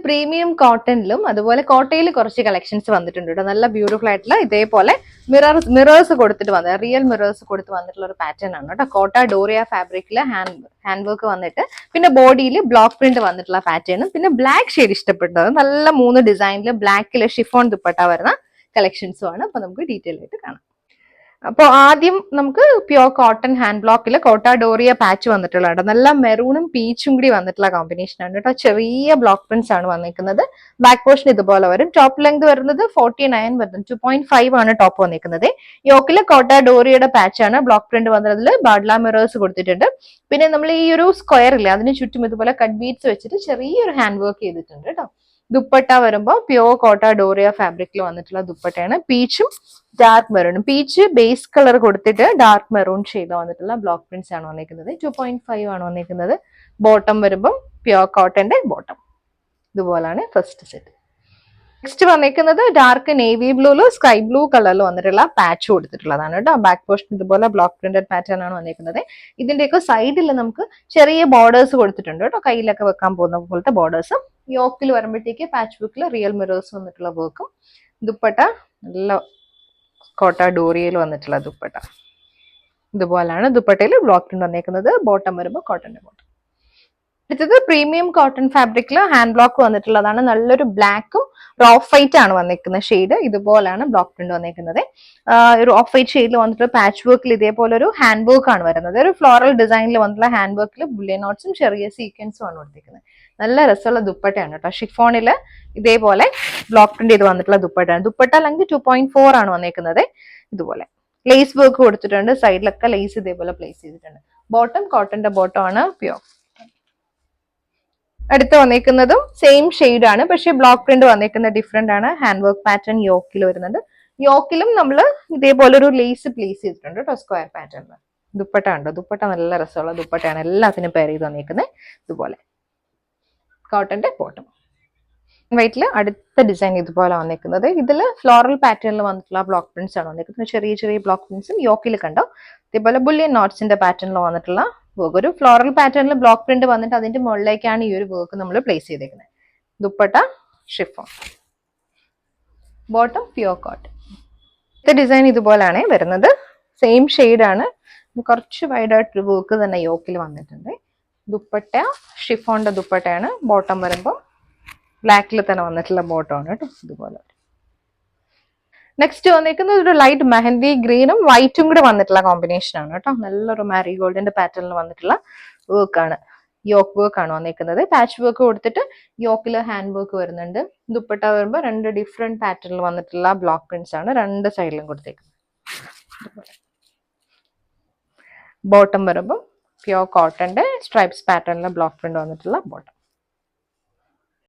Premium കോട്ടണിലും അതുപോലെ കോട്ടയിൽ കുറച്ച് കളക്ഷൻസ് വന്നിട്ടുണ്ട് കേട്ടോ. നല്ല ബ്യൂട്ടിഫുൾ ആയിട്ടുള്ള ഇതേപോലെ മിറേഴ്സ് കൊടുത്തിട്ട് വന്നത് റിയൽ മിറേഴ്സ് കൊടുത്ത് വന്നിട്ടുള്ള ഒരു പാറ്റേൺ ആണ് കേട്ടോ. കോട്ട ഡോറിയ ഫാബ്രിക്കില് ഹാൻഡ് വർക്ക് വന്നിട്ട് പിന്നെ ബോഡിയിൽ ബ്ലോക്ക് പ്രിന്റ് വന്നിട്ടുള്ള പാറ്റേണും പിന്നെ ബ്ലാക്ക് ഷെയ്ഡ് ഇഷ്ടപ്പെട്ടത് നല്ല 3 ഡിസൈനിൽ ബ്ലാക്കില് ഷിഫോൺ ദുപ്പട്ട വരുന്ന കളക്ഷൻസും ആണ്. അപ്പൊ നമുക്ക് ഡീറ്റെയിൽ ആയിട്ട് കാണാം. അപ്പോൾ ആദ്യം നമുക്ക് പ്യോർ കോട്ടൺ ഹാൻഡ് ബ്ലോക്കിൽ കോട്ട ഡോറിയ പാച്ച് വന്നിട്ടുള്ളത് നല്ല മെറൂണും പീച്ചും കൂടി വന്നിട്ടുള്ള കോമ്പിനേഷൻ ആണ് കേട്ടോ. ചെറിയ ബ്ലോക്ക് പ്രിന്റ്സ് ആണ് വന്നിരിക്കുന്നത്. ബാക്ക് പോർഷൻ ഇതുപോലെ വരും. ടോപ്പ് ലെങ്ത് വരുന്നത് 49 വരുന്നത് 2.5 ആണ് ടോപ്പ് വന്നിരിക്കുന്നത്. യോക്കില് കോട്ട ഡോറിയുടെ പാച്ച് ആണ്. ബ്ലോക്ക് പ്രിന്റ് വന്നതിൽ ബാഡ്ല മിറേഴ്സ് കൊടുത്തിട്ടുണ്ട്. പിന്നെ നമ്മൾ ഈ ഒരു സ്ക്വയർ ഇല്ലേ അതിന് ചുറ്റും ഇതുപോലെ കട്ട് ബീഡ്സ് വെച്ചിട്ട് ചെറിയൊരു ഹാൻഡ് വർക്ക് ചെയ്തിട്ടുണ്ട് കേട്ടോ. ദുപ്പട്ട വരുമ്പോൾ പ്യോർ കോട്ട ഡോറിയ ഫാബ്രിക്കിൽ വന്നിട്ടുള്ള ദുപ്പട്ടയാണ്. പീച്ചും ഡാർക്ക് മെറൂണും പീച്ച് ബേസ് കളർ കൊടുത്തിട്ട് ഡാർക്ക് മെറൂൺ ഷെയ്ഡ് വന്നിട്ടുള്ള ബ്ലോക്ക് പ്രിന്റ്സ് ആണ് വന്നിരിക്കുന്നത്. 2.5 ആണ് വന്നിരിക്കുന്നത്. ബോട്ടം വരുമ്പോൾ പ്യോർ കോട്ടന്റെ ബോട്ടം ഇതുപോലാണ് ഫസ്റ്റ് സെറ്റ്. നെക്സ്റ്റ് വന്നിരിക്കുന്നത് ഡാർക്ക് നേവി ബ്ലൂല് സ്കൈ ബ്ലൂ കളറിൽ വന്നിട്ടുള്ള പാച്ച് കൊടുത്തിട്ടുള്ളതാണ് കേട്ടോ. ബാക്ക് പോർഷൻ ഇതുപോലെ ബ്ലോക്ക് പ്രിന്റഡ് പാറ്റേൺ ആണ് വന്നിരിക്കുന്നത്. ഇതിന്റെയൊക്കെ സൈഡിൽ നമുക്ക് ചെറിയ ബോർഡേഴ്സ് കൊടുത്തിട്ടുണ്ട് കേട്ടോ. കയ്യിലൊക്കെ വെക്കാൻ പോകുന്ന പോലത്തെ ബോർഡേഴ്സ്. യോക്കിൽ വരുമ്പോഴത്തേക്ക് പാച്ച് ബുക്കിൽ റിയൽ മിറേഴ്സ് വന്നിട്ടുള്ള വർക്കും. ദുപ്പട്ട നല്ല കോട്ട ഡോറിയയിൽ വന്നിട്ടുള്ള ദുപ്പട്ട ഇതുപോലാണ് ദുപ്പട്ടയിൽ ബ്ലോക്ക് പ്രിന്റ് വന്നിരിക്കുന്നത്. ബോട്ടം വരുമ്പോൾ കോട്ടന്റെ ബോട്ടം. അടുത്തത് പ്രീമിയം കോട്ടൺ ഫാബ്രിക്കിൽ ഹാൻഡ് ബ്ലോക്ക് വന്നിട്ടുള്ളതാണ്. നല്ലൊരു ബ്ലാക്കും ഓഫ് വൈറ്റ് ആണ് വന്നിരിക്കുന്ന ഷെയ്ഡ്. ഇതുപോലാണ് ബ്ലോക്ക് പ്രിന്റ് വന്നിരിക്കുന്നത്. ഒരു ഓഫ് വൈറ്റ് ഷെയ്ഡിൽ വന്നിട്ട് പാച്ച് വർക്കിൽ ഇതേപോലെ ഒരു ഹാൻഡ് വർക്ക് ആണ് വരുന്നത്. ഒരു ഫ്ലോറൽ ഡിസൈനിൽ വന്നിട്ടുള്ള ഹാൻഡ് വർക്കിൽ ബുള്ളിയൻ നോട്ട്സും ചെറിയ സീക്വൻസും ആണ് കൊടുത്തിരിക്കുന്നത്. നല്ല രസമുള്ള ദുപ്പട്ടയാണ് കേട്ടോ. ഷിഫോണില് ഇതേപോലെ ബ്ലോക്ക് പ്രിന്റ് ചെയ്ത് വന്നിട്ടുള്ള ദുപ്പട്ടയാണ്. ദുപ്പട്ട ലെങ്ത് 2.4 ആണ് വന്നിരിക്കുന്നത്. ഇതുപോലെ ലേസ് വർക്ക് കൊടുത്തിട്ടുണ്ട്. സൈഡിലൊക്കെ ലേസ് ഇതേപോലെ പ്ലേസ് ചെയ്തിട്ടുണ്ട്. ബോട്ടം കോട്ടന്റെ ബോട്ടം ആണ് പ്യോർ. അടുത്ത് വന്നിരിക്കുന്നതും സെയിം ഷെയ്ഡ് ആണ്. പക്ഷെ ബ്ലോക്ക് പ്രിന്റ് വന്നിരിക്കുന്നത് ഡിഫറെന്റ് ആണ്. ഹാൻഡ് വർക്ക് പാറ്റേൺ യോക്കിൽ വരുന്നുണ്ട്. യോക്കിലും നമ്മൾ ഇതേപോലെ ഒരു ലേസ് പ്ലേസ് ചെയ്തിട്ടുണ്ട് കേട്ടോ. സ്ക്വയർ പാറ്റേണിൽ ദുപ്പട്ട ഉണ്ടോ. ദുപ്പട്ട നല്ല രസമുള്ള ദുപ്പട്ടയാണ്. എല്ലാത്തിനും പെയർ ചെയ്ത് വന്നിരിക്കുന്നത്. ഇതുപോലെ കോട്ടന്റെ ബോട്ടം. വൈറ്റില് അടുത്ത ഡിസൈൻ ഇതുപോലെ വന്നിരിക്കുന്നത്. ഇതിൽ ഫ്ലോറൽ പാറ്റേണിൽ വന്നിട്ടുള്ള ബ്ലോക്ക് പ്രിന്റ്സ് ആണ് വന്നിരിക്കുന്നത്. ചെറിയ ചെറിയ ബ്ലോക്ക് പ്രിന്റ്സും യോക്കിൽ കണ്ടോ. ഇതേപോലെ ബുള്ളിയൻ നോട്ട്സിന്റെ പാറ്റേണിൽ വന്നിട്ടുള്ള വർക്ക്. ഒരു ഫ്ലോറൽ പാറ്റേണിൽ ബ്ലോക്ക് പ്രിന്റ് വന്നിട്ട് അതിന്റെ മുകളിലേക്കാണ് ഈ ഒരു വർക്ക് നമ്മൾ പ്ലേസ് ചെയ്തേക്കുന്നത്. Dupatta chiffon, bottom pure cotton. ഇത് ഡിസൈൻ ഇതുപോലാണ് വരുന്നത്. സെയിം ഷെയ്ഡ് ആണ്. കുറച്ച് വൈഡായിട്ട് വർക്ക് തന്നെ യോക്കിൽ വന്നിട്ടുണ്ട്. ദുപ്പട്ട ഷിഫോണിന്റെ ദുപ്പട്ടയാണ്. ബോട്ടം വരുമ്പോൾ ബ്ലാക്കിൽ തന്നെ വന്നിട്ടുള്ള ബോട്ടം ആണ് കേട്ടോ. ഇതുപോലെ നെക്സ്റ്റ് വന്നിരിക്കുന്നത് ഒരു ലൈറ്റ് മെഹന്തി ഗ്രീനും വൈറ്റും കൂടെ വന്നിട്ടുള്ള കോമ്പിനേഷൻ ആണ് കേട്ടോ. നല്ലൊരു മാരി ഗോൾഡിന്റെ പാറ്റേണിൽ വന്നിട്ടുള്ള വർക്കാണ്. യോക്ക് വർക്ക് ആണ് വന്നിരിക്കുന്നത്. പാച്ച് വർക്ക് കൊടുത്തിട്ട് യോക്കിൽ ഹാൻഡ് വർക്ക് വരുന്നുണ്ട്. ദുപ്പട്ട വരുമ്പോൾ 2 ഡിഫറെന്റ് പാറ്റേണിൽ വന്നിട്ടുള്ള ബ്ലോക്ക് പ്രിന്റ്സ് ആണ് 2 സൈഡിലും കൊടുത്തേക്കുന്നത്. ബോട്ടം വരുമ്പോൾ പ്യോർ കോട്ടന്റെ സ്ട്രൈപ്സ് പാറ്റേണിലെ ബ്ലോക്ക് പ്രിന്റ് വന്നിട്ടുള്ള ബോട്ടം.